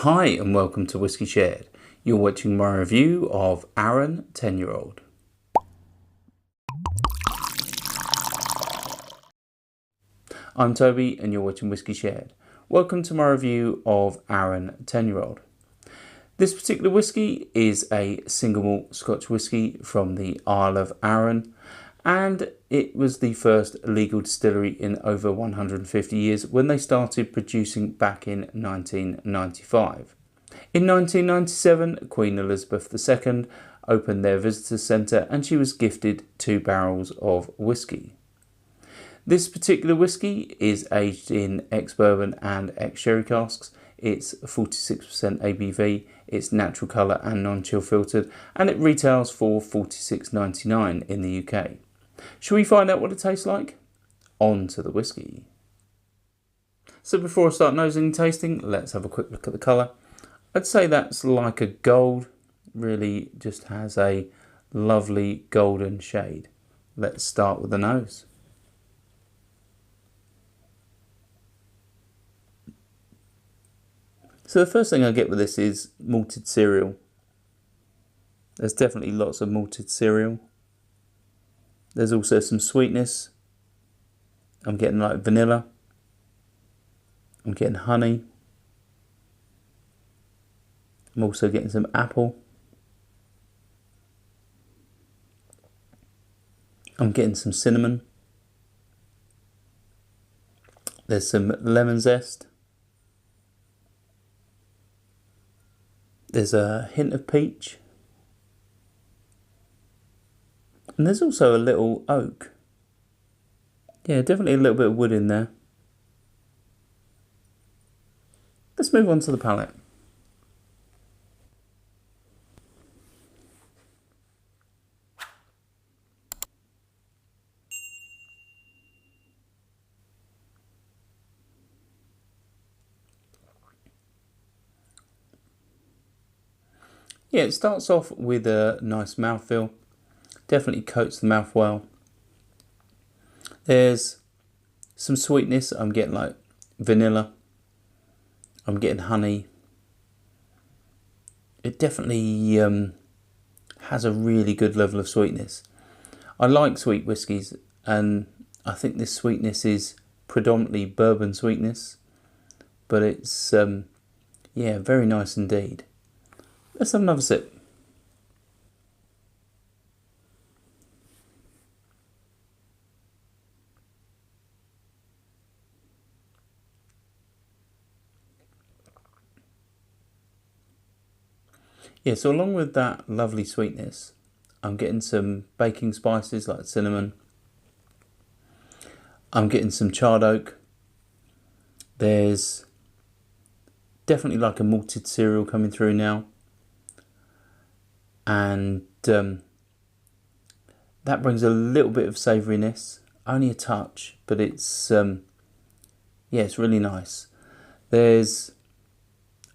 Hi and welcome to Whisky Shared. You're watching my review of Arran 10-year-old. I'm Toby and you're watching Whisky Shared. Welcome to my review of Arran 10-year-old. This particular whisky is a single malt Scotch whisky from the Isle of Arran, and it was the first legal distillery in over 150 years when they started producing back in 1995. In 1997, Queen Elizabeth II opened their visitor centre and she was gifted 2 barrels of whisky. This particular whisky is aged in ex-bourbon and ex-sherry casks. It's 46% ABV, it's natural colour and non-chill filtered, and it retails for $46.99 in the UK. Shall we find out what it tastes like? On to the whisky. So before I start nosing and tasting, let's have a quick look at the colour. I'd say that's like a gold, really just has a lovely golden shade. Let's start with the nose. So the first thing I get with this is malted cereal. There's definitely lots of malted cereal. There's also some sweetness. I'm getting like vanilla. I'm getting honey. I'm also getting some apple. I'm getting some cinnamon. There's some lemon zest. There's a hint of peach. And there's also a little oak. Yeah, definitely a little bit of wood in there. Let's move on to the palate. Yeah, it starts off with a nice mouthfeel. Definitely coats the mouth well. There's some sweetness. I'm getting like vanilla. I'm getting honey. It definitely has a really good level of sweetness. I like sweet whiskies, and I think this sweetness is predominantly bourbon sweetness, but it's yeah, very nice indeed. Let's have another sip. Yeah, so along with that lovely sweetness, I'm getting some baking spices like cinnamon. I'm getting some charred oak. There's definitely like a malted cereal coming through now. And that brings a little bit of savouriness, only a touch, but it's yeah, it's really nice. There's,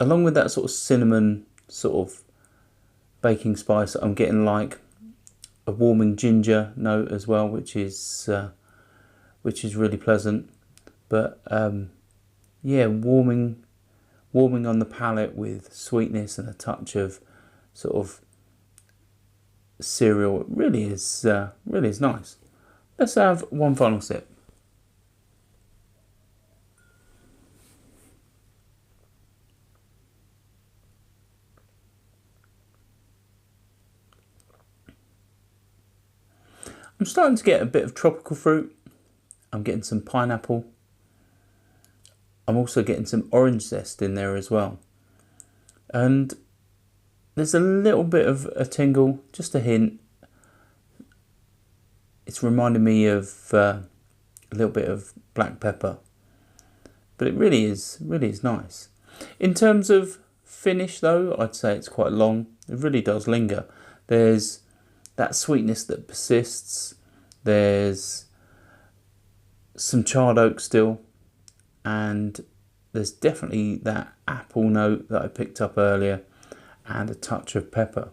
along with that sort of cinnamon sort of baking spice, I'm getting like a warming ginger note as well, which is really pleasant. But yeah, warming on the palate with sweetness and a touch of sort of cereal. It really is nice. Let's have one final sip. I'm starting to get a bit of tropical fruit. I'm getting some pineapple. I'm also getting some orange zest in there as well. And there's a little bit of a tingle, just a hint. It's reminding me of a little bit of black pepper. But it really is nice. In terms of finish though, I'd say it's quite long. It really does linger. There's that sweetness that persists. There's some charred oak still. And there's definitely that apple note that I picked up earlier, and a touch of pepper.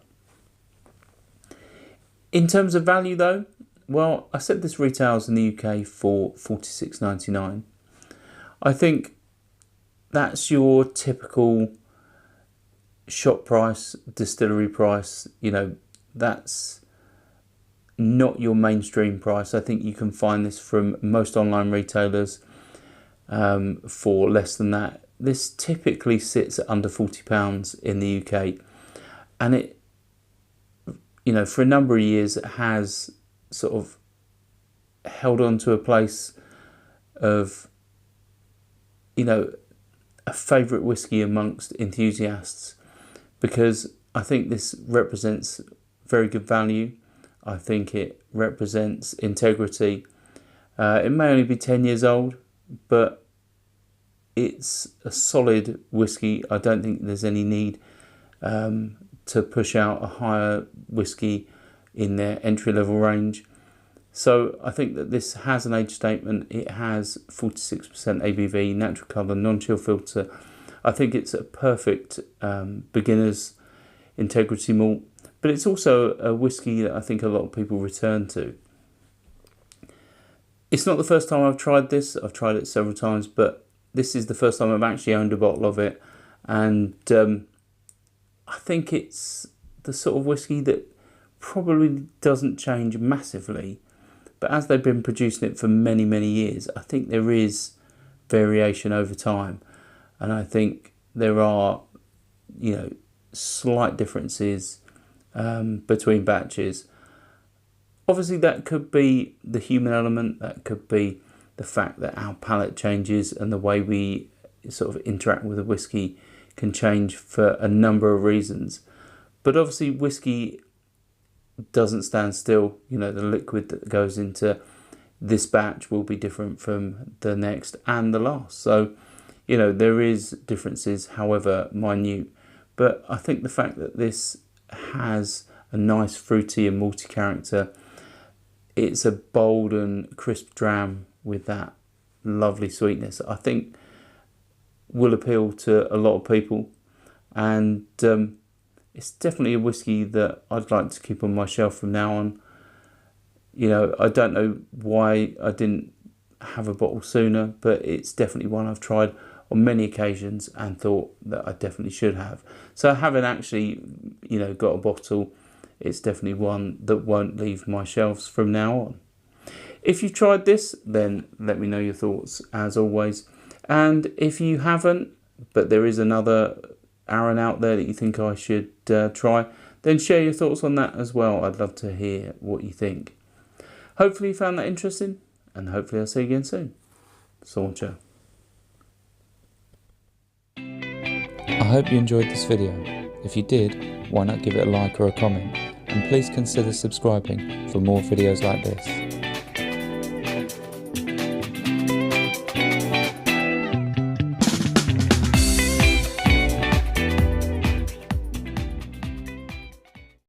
In terms of value though, well, I said this retails in the UK for $46.99. I think that's your typical shop price, distillery price, that's not your mainstream price. I think you can find this from most online retailers for less than that. This typically sits at under £40 in the UK, and it, for a number of years it has sort of held on to a place of, a favourite whisky amongst enthusiasts, because I think this represents very good value. I think it represents integrity. It may only be 10 years old, but it's a solid whisky. I don't think there's any need to push out a higher whisky in their entry-level range. So I think that this has an age statement. It has 46% ABV, natural colour, non-chill filter. I think it's a perfect beginner's integrity malt, but it's also a whisky that I think a lot of people return to. It's not the first time I've tried this. I've tried it several times, but this is the first time I've actually owned a bottle of it, and I think it's the sort of whisky that probably doesn't change massively, but as they've been producing it for many, many years, I think there is variation over time, and I think there are, slight differences between batches. Obviously, that could be the human element, that could be the fact that our palate changes and the way we sort of interact with a whisky can change for a number of reasons. But obviously, whisky doesn't stand still. The liquid that goes into this batch will be different from the next and the last. So, there is differences, however minute. But I think the fact that this has a nice fruity and malty character, it's a bold and crisp dram with that lovely sweetness, I think will appeal to a lot of people. And it's definitely a whisky that I'd like to keep on my shelf from now on. I don't know why I didn't have a bottle sooner, but it's definitely one I've tried on many occasions and thought that I definitely should have. So having actually, got a bottle, it's definitely one that won't leave my shelves from now on. If you've tried this, then let me know your thoughts as always. And if you haven't, but there is another Arran out there that you think I should try, then share your thoughts on that as well. I'd love to hear what you think. Hopefully you found that interesting, and hopefully I'll see you again soon. Sauncher. I hope you enjoyed this video. If you did, why not give it a like or a comment, and please consider subscribing for more videos like this.